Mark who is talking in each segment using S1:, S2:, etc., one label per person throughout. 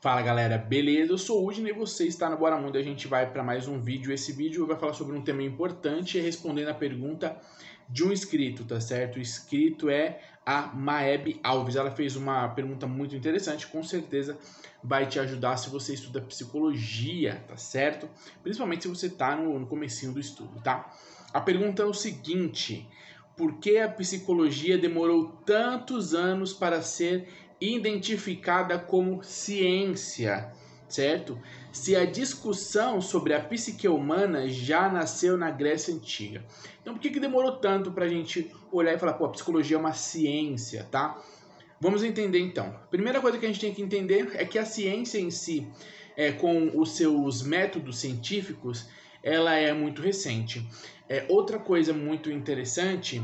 S1: Fala galera, beleza? Eu sou o Udine e você está no Bora Mundo. A gente vai para mais um vídeo. Esse vídeo vai falar sobre um tema importante e respondendo a pergunta de um inscrito, tá certo? O inscrito é a Maeb Alves. Ela fez uma pergunta muito interessante, com certeza vai te ajudar se você estuda psicologia, tá certo? Principalmente se você está no comecinho do estudo, tá? A pergunta é o seguinte: por que a psicologia demorou tantos anos para ser identificada como ciência, certo? Se a discussão sobre a psique humana já nasceu na Grécia Antiga. Então, por que demorou tanto para a gente olhar e falar, pô, a psicologia é uma ciência, tá? Vamos entender então. A primeira coisa que a gente tem que entender é que a ciência em si, com os seus métodos científicos, ela é muito recente. Outra coisa muito interessante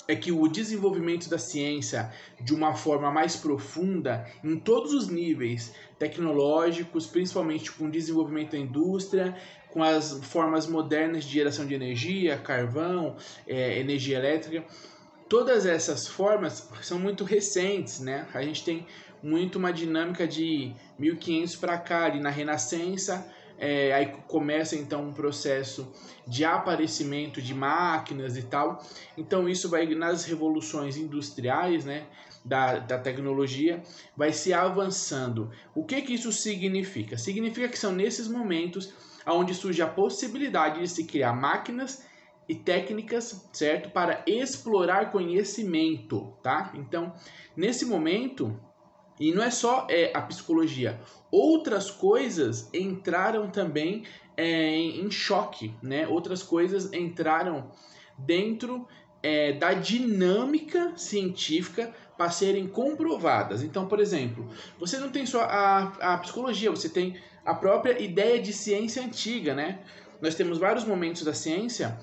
S1: é que o desenvolvimento da ciência de uma forma mais profunda em todos os níveis tecnológicos, principalmente com o desenvolvimento da indústria, com as formas modernas de geração de energia, carvão, energia elétrica, todas essas formas são muito recentes, né? A gente tem muito uma dinâmica de 1500 para cá, ali na Renascença, aí começa então um processo de aparecimento de máquinas e tal. Então isso vai nas revoluções industriais, né, da tecnologia, vai se avançando. O que isso significa? Significa que são nesses momentos onde surge a possibilidade de se criar máquinas e técnicas, certo? Para explorar conhecimento, tá? Então, nesse momento, e não é só a psicologia, outras coisas entraram também em choque, né? Outras coisas entraram dentro da dinâmica científica para serem comprovadas. Então, por exemplo, você não tem só a psicologia, você tem a própria ideia de ciência antiga, né? Nós temos vários momentos da ciência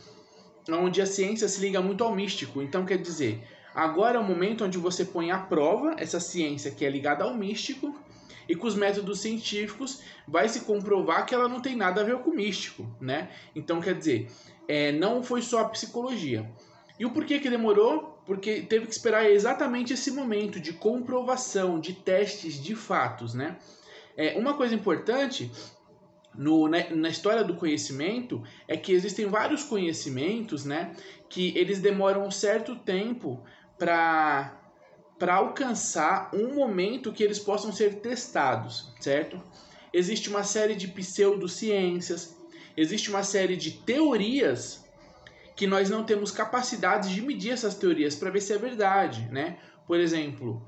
S1: onde a ciência se liga muito ao místico. Então, quer dizer, agora é o momento onde você põe à prova essa ciência que é ligada ao místico e com os métodos científicos vai se comprovar que ela não tem nada a ver com o místico, né? Então, quer dizer, não foi só a psicologia. E o porquê que demorou? Porque teve que esperar exatamente esse momento de comprovação, de testes, de fatos, né? Uma coisa importante na história do conhecimento é que existem vários conhecimentos, né, que eles demoram um certo tempo para alcançar um momento que eles possam ser testados, certo? Existe uma série de pseudociências, existe uma série de teorias que nós não temos capacidade de medir essas teorias para ver se é verdade, né? Por exemplo,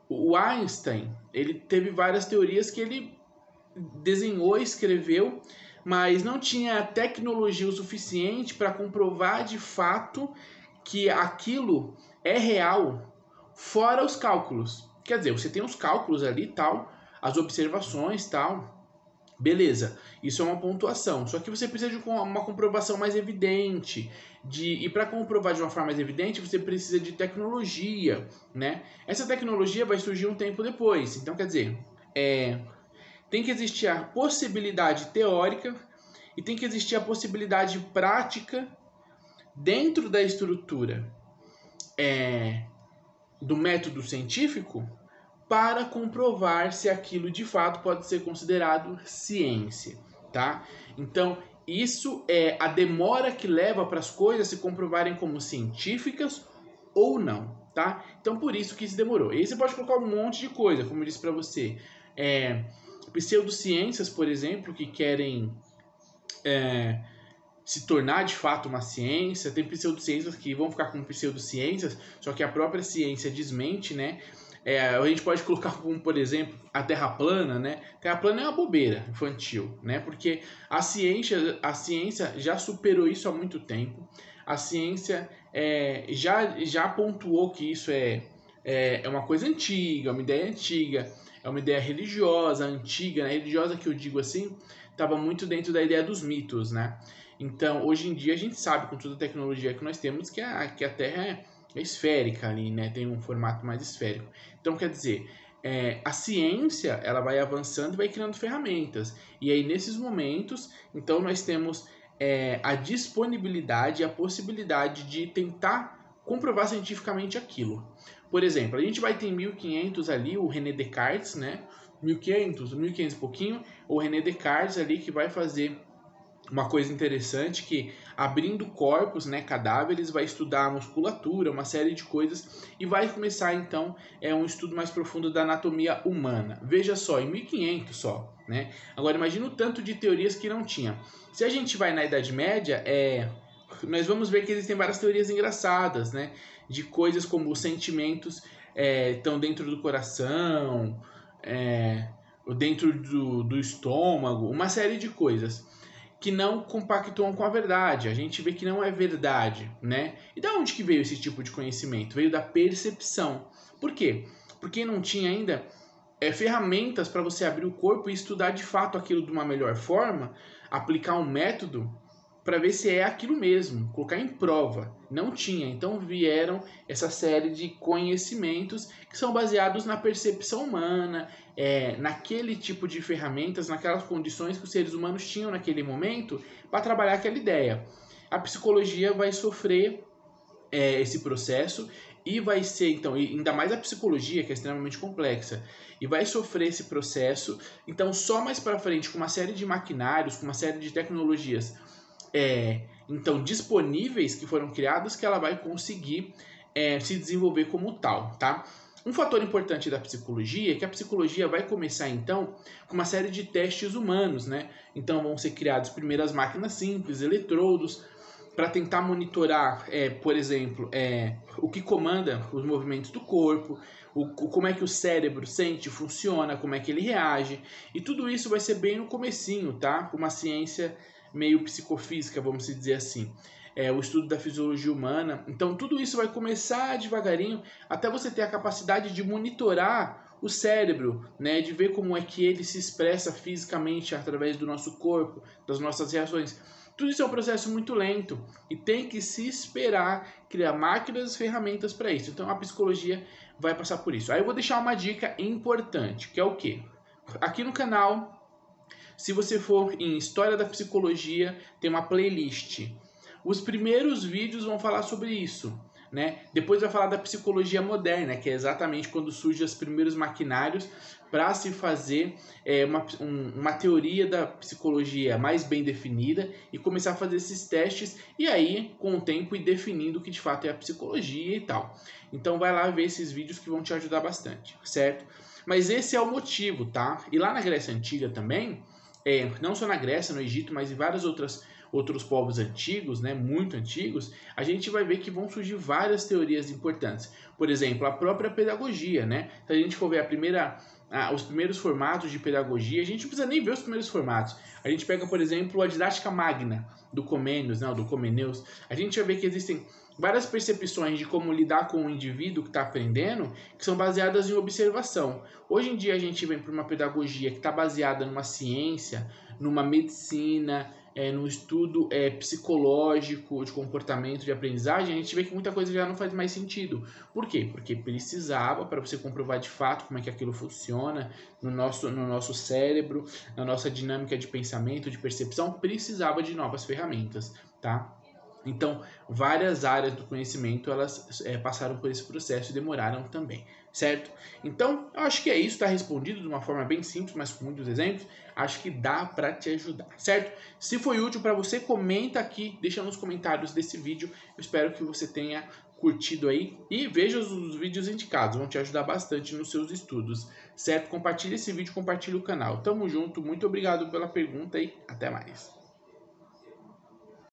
S1: o Einstein, ele teve várias teorias que ele desenhou, escreveu, mas não tinha tecnologia o suficiente para comprovar de fato que aquilo é real, fora os cálculos. Quer dizer, você tem os cálculos ali tal, as observações tal, beleza, isso é uma pontuação. Só que você precisa de uma comprovação mais evidente. E para comprovar de uma forma mais evidente, você precisa de tecnologia, né? Essa tecnologia vai surgir um tempo depois. Então, quer dizer, tem que existir a possibilidade teórica e tem que existir a possibilidade prática dentro da estrutura do método científico para comprovar se aquilo de fato pode ser considerado ciência, tá? Então, isso é a demora que leva para as coisas se comprovarem como científicas ou não, tá? Então, por isso que isso demorou. E aí você pode colocar um monte de coisa, como eu disse para você. Pseudociências, por exemplo, que querem se tornar de fato uma ciência. Tem pseudociências que vão ficar como pseudociências, só que a própria ciência desmente, né? A gente pode colocar como, por exemplo, a Terra plana, né? Terra plana é uma bobeira infantil, né? Porque a ciência já superou isso há muito tempo. A ciência já pontuou que isso é uma coisa antiga, uma ideia antiga, é uma ideia religiosa, antiga, né? Religiosa que eu digo assim, estava muito dentro da ideia dos mitos, né? Então, hoje em dia a gente sabe, com toda a tecnologia que nós temos, que a Terra é esférica ali, né? Tem um formato mais esférico. Então, quer dizer, a ciência, ela vai avançando e vai criando ferramentas. E aí, nesses momentos, então nós temos a disponibilidade, a possibilidade de tentar comprovar cientificamente aquilo. Por exemplo, a gente vai ter em 1500 ali o René Descartes, né? 1500 e pouquinho, o René Descartes ali que vai fazer uma coisa interessante que abrindo corpos, né, cadáveres, vai estudar a musculatura, uma série de coisas e vai começar então um estudo mais profundo da anatomia humana. Veja só, em 1500 só, né? Agora imagina o tanto de teorias que não tinha. Se a gente vai na Idade Média, nós vamos ver que existem várias teorias engraçadas, né? De coisas como os sentimentos estão dentro do coração, dentro do estômago, uma série de coisas que não compactuam com a verdade. A gente vê que não é verdade, né? E da onde que veio esse tipo de conhecimento? Veio da percepção. Por quê? Porque não tinha ainda ferramentas para você abrir o corpo e estudar de fato aquilo de uma melhor forma, aplicar um método para ver se é aquilo mesmo, colocar em prova. Não tinha, então vieram essa série de conhecimentos que são baseados na percepção humana, naquele tipo de ferramentas, naquelas condições que os seres humanos tinham naquele momento para trabalhar aquela ideia. A psicologia vai sofrer esse processo e vai ser, então, ainda mais a psicologia, que é extremamente complexa, e vai sofrer esse processo. Então, só mais para frente, com uma série de maquinários, com uma série de tecnologias então disponíveis que foram criadas, que ela vai conseguir se desenvolver como tal, tá? Um fator importante da psicologia é que a psicologia vai começar então com uma série de testes humanos, né? Então vão ser criadas primeiras máquinas simples, eletrodos, para tentar monitorar, por exemplo, o que comanda os movimentos do corpo, como é que o cérebro sente, funciona, como é que ele reage, e tudo isso vai ser bem no comecinho, tá? Uma ciência meio psicofísica, vamos dizer assim. O estudo da fisiologia humana. Então, tudo isso vai começar devagarinho até você ter a capacidade de monitorar o cérebro, né? De ver como é que ele se expressa fisicamente através do nosso corpo, das nossas reações. Tudo isso é um processo muito lento e tem que se esperar criar máquinas e ferramentas para isso. Então, a psicologia vai passar por isso. Aí eu vou deixar uma dica importante, que é o quê? Aqui no canal, se você for em História da Psicologia, tem uma playlist. Os primeiros vídeos vão falar sobre isso, né? Depois vai falar da psicologia moderna, que é exatamente quando surgem os primeiros maquinários para se fazer uma teoria da psicologia mais bem definida e começar a fazer esses testes e aí, com o tempo, ir definindo o que de fato é a psicologia e tal. Então vai lá ver esses vídeos que vão te ajudar bastante, certo? Mas esse é o motivo, tá? E lá na Grécia Antiga também, não só na Grécia, no Egito, mas em vários outros povos antigos, né, muito antigos, a gente vai ver que vão surgir várias teorias importantes. Por exemplo, a própria pedagogia, né? Se a gente for ver os primeiros formatos de pedagogia, a gente não precisa nem ver os primeiros formatos. A gente pega, por exemplo, a didática magna do Comênios, né, do Comeneus. A gente vai ver que existem várias percepções de como lidar com o indivíduo que está aprendendo, que são baseadas em observação. Hoje em dia a gente vem para uma pedagogia que está baseada numa ciência, numa medicina, no estudo psicológico, de comportamento, de aprendizagem. A gente vê que muita coisa já não faz mais sentido. Por quê? Porque precisava, para você comprovar de fato como é que aquilo funciona no nosso cérebro, na nossa dinâmica de pensamento, de percepção, precisava de novas ferramentas, tá? Então, várias áreas do conhecimento, elas passaram por esse processo e demoraram também, certo? Então, eu acho que é isso, está respondido de uma forma bem simples, mas com muitos exemplos. Acho que dá para te ajudar, certo? Se foi útil para você, comenta aqui, deixa nos comentários desse vídeo. Eu espero que você tenha curtido aí e veja os vídeos indicados, vão te ajudar bastante nos seus estudos, certo? Compartilhe esse vídeo, compartilhe o canal. Tamo junto, muito obrigado pela pergunta e até mais.